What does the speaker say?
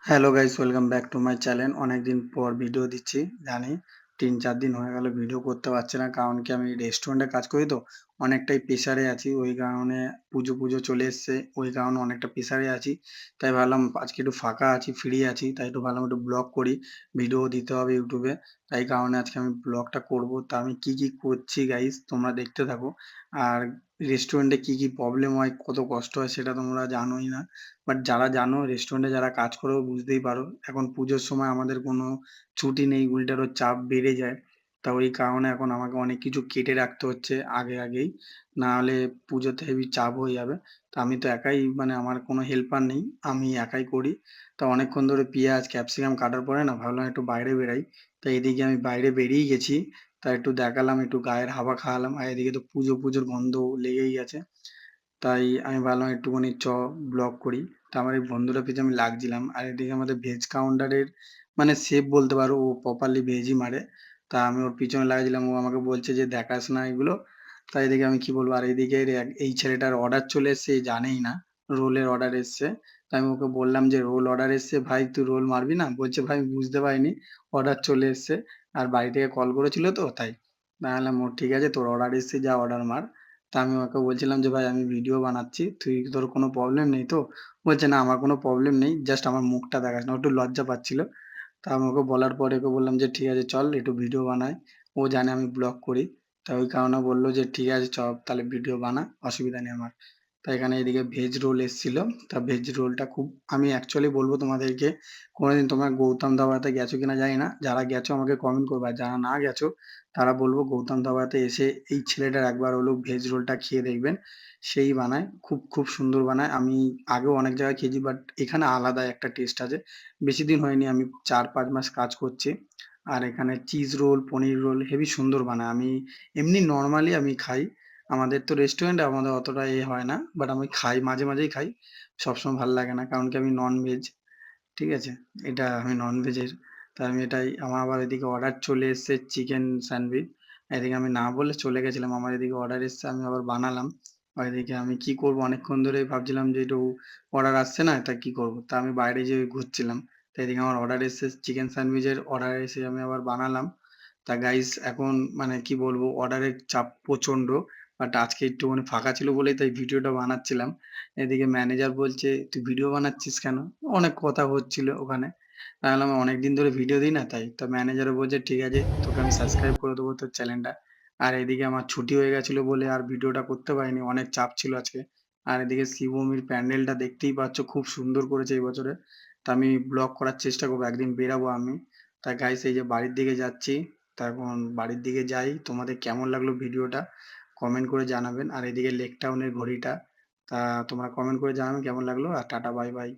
Hello guys, welcome back to my channel. অনেকদিন পর video দিচ্ছি, জানি ৩-৪ দিন হয়ে গেল ভিডিও করতে পারছি না। কারণ কি, আমি রেস্টুরেন্টে কাজ করি তো অনেকটাই প্রেশারে আছি। ওই কারণে পুজো চলে এসছে, ওই কারণে অনেকটা প্রেশারে আছি। তাই ভাবলাম আজকে একটু ফাঁকা আছি, ফ্রি আছি, তাই একটু ভাবলাম একটু ব্লগ করি, ভিডিও দিতে হবে ইউটিউবে। তাই কারণে আজকে আমি ব্লগটা করব। তা আমি কি করছি গাইস, তোমরা দেখতে থাকো। আর রেস্টুরেন্টে কি প্রবলেম হয়, কত কষ্ট হয় সেটা তোমরা জানোই না। বাট যারা জানো, রেস্টুরেন্টে যারা কাজ করো বুঝতেই পারো। এখন পুজোর সময় আমাদের কোনো ছুটি নেই, উল্টে আরো চাপ বেড়ে যায়। তা ওই কারণে এখন আমাকে অনেক কিছু কেটে রাখতে হচ্ছে আগেই। না হলে পুজোতে হেভি চাপ হয়ে যাবে। তো আমি তো একাই, মানে আমার কোনো হেল্পার নেই। আমি একাই করি। তা অনেকক্ষণ ধরে পিঁয়াজ, ক্যাপসিকাম কাটার পরে না ভাবলাম একটু বাইরে বেরাই। তা এদিকে আমি বাইরে বেরিয়ে গেছি। তা একটু দেখালাম, একটু গায়ের হাওয়া খাওয়ালাম। আর এদিকে তো পুজোর গন্ধ লেগেই আছে। তাই আমি ভাবলাম একটুখানি ব্লগ করি। তা আমার এই বন্ধুটার পিছে আমি লাগছিলাম। আর এদিকে আমাদের ভেজ কাউন্টারের মানে শেফ বলতে পারো, ও প্রপারলি ভেজই মারে। তা আমি ওর পিছনে লাগছিলাম, ও আমাকে বলছে যে দেখাস না এগুলো। তাই এদিকে আমি কি বলবো। আর এইদিকে এই ছেলেটার অর্ডার চলে এসছে, এ জানেই না রোলের অর্ডার এসছে। তাই আমি ওকে বললাম যে রোল অর্ডার এসছে, ভাই তুই রোল মারবি না? বলছে ভাই আমি বুঝতে পারিনি অর্ডার চলে এসছে। আর বাড়ি থেকে কল করেছিল তো তাই। আমি বললাম ও ঠিক আছে, তোর অর্ডার এসছে, যা অর্ডার মার। তা আমি ওকে বলছিলাম যে ভাই আমি ভিডিও বানাচ্ছি, তোর কোনো প্রবলেম নেই তো? বলছে না আমার কোনো প্রবলেম নেই, জাস্ট আমার মুখটা দেখাস না। ও একটু লজ্জা পাচ্ছিল। তা আমি ওকে বলার পরে ওকে বললাম যে ঠিক আছে চল একটু ভিডিও বানাই। ও জানে আমি ব্লগ করি। তা ওই কারণে বললো যে ঠিক আছে চ তাহলে ভিডিও বানা, অসুবিধা নেই আমার। তা এখানে এদিকে ভেজ রোল এসেছিল। তা ভেজ রোলটা খুব, আমি অ্যাকচুয়ালি বলবো তোমাদেরকে, কোনোদিন তোমরা গৌতম ধাবাতে গেছো কিনা জানি না। যারা গেছো আমাকে কমেন্ট করবে, আর যারা না গেছো তারা বলবো গৌতম ধাবাতে এসে এই ছেলেটার একবার হলেও ভেজ রোলটা খেয়ে দেখবেন। সেই বানায়, খুব সুন্দর বানায়। আমি আগেও অনেক জায়গায় খেয়েছি, বাট এখানে আলাদা একটা টেস্ট আছে। বেশি দিন হয়নি, আমি ৪-৫ মাস কাজ করছি। আর এখানে চিজ রোল, পনির রোল হেবি সুন্দর বানায়। আমি এমনি নর্মালি আমি খাই। আমাদের তো রেস্টুরেন্ট, আমাদের অতটা হয় না, বাট আমি খাই, মাঝেই খাই। সবসময় ভাল লাগে না, কারণ কি আমি নন ভেজ। ঠিক আছে, এটা আমি নন ভেজের। তা আমি এটাই, আমার আবার এদিকে অর্ডার চলে এসেছে চিকেন স্যান্ডউইচ। এদিকে আমি না বলে চলে গেছিলাম, আমার এদিকে অর্ডার এসেছে, আমি আবার বানালাম। আর এদিকে আমি কি করব, অনেকক্ষণ ধরে ভাবছিলাম যে একটু অর্ডার আসছে না, তা কি করব। তা আমি বাইরে যেয়ে ঘুরছিলাম। তো এদিকে আমার অর্ডার এসেছে চিকেন স্যান্ডউইচের, অর্ডার এসে আমি আবার বানালাম। তা গাইস এখন মানে কি বলবো, অর্ডারের চাপ প্রচন্ড। বাট আজকে একটুখানি ফাঁকা ছিল বলেই তাই ভিডিওটা বানাচ্ছিলাম। এদিকে ম্যানেজার বলছে তুই ভিডিও বানাচ্ছিস কেন? অনেক কথা হচ্ছিল ওখানে। আমি বললাম অনেকদিন ধরে ভিডিও দিই না তাই। তো ম্যানেজারও বলছে ঠিক আছে তোকে আমি সাবস্ক্রাইব করে দেবো তোর চ্যানেলটা। আর এদিকে আমার ছুটি হয়ে গেছিল বলে আর ভিডিওটা করতে পারিনি, অনেক চাপ ছিল আজকে। আর এদিকে শিবভূমির প্যান্ডেলটা দেখতেই পাচ্ছ, খুব সুন্দর করেছে এই বছরে। তা আমি ব্লগ করার চেষ্টা করবো, একদিন বেরাবো আমি। তা গাইস এই যে বাড়ির দিকে যাচ্ছি। তা এখন বাড়ির দিকে যাই, তোমাদের কেমন লাগলো ভিডিওটা কমেন্ট করে জানাবেন। আর এদিকে লেক টাউনের ঘড়িটা, তা তোমরা কমেন্ট করে জানাবেন কেমন লাগলো। আর টাটা, বাই বাই।